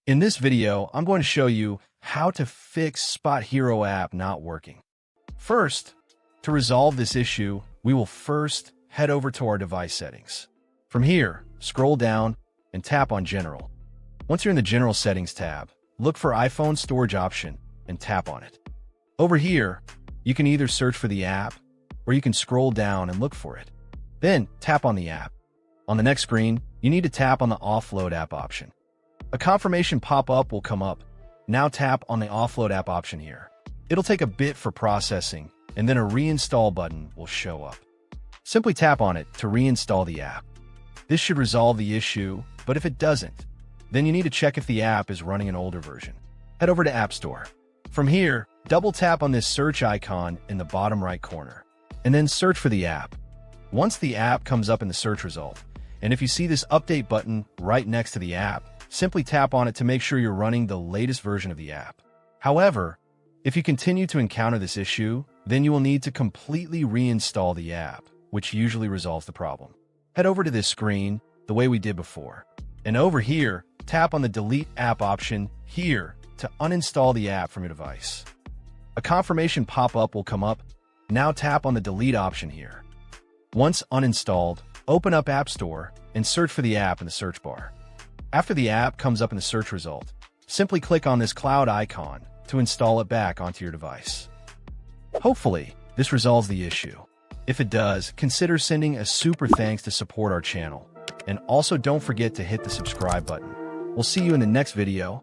In this video, I'm going to show you how to fix SpotHero app not working. First, to resolve this issue, we will first head over to our device settings. From here, scroll down and tap on General. Once you're in the General Settings tab, look for iPhone Storage option and tap on it. Over here, you can either search for the app or you can scroll down and look for it. Then tap on the app. On the next screen, you need to tap on the Offload app option. A confirmation pop-up will come up. Now tap on the Offload app option here. It'll take a bit for processing, and then a reinstall button will show up. Simply tap on it to reinstall the app. This should resolve the issue, but if it doesn't, then you need to check if the app is running an older version. Head over to App Store. From here, double tap on this search icon in the bottom right corner, and then search for the app. Once the app comes up in the search result, and if you see this update button right next to the app, simply tap on it to make sure you're running the latest version of the app. However, if you continue to encounter this issue, then you will need to completely reinstall the app, which usually resolves the problem. Head over to this screen the way we did before, and over here, tap on the Delete App option here to uninstall the app from your device. A confirmation pop-up will come up. Now tap on the Delete option here. Once uninstalled, open up App Store and search for the app in the search bar. After the app comes up in the search result, simply click on this cloud icon to install it back onto your device. Hopefully, this resolves the issue. If it does, consider sending a super thanks to support our channel. And also don't forget to hit the subscribe button. We'll see you in the next video.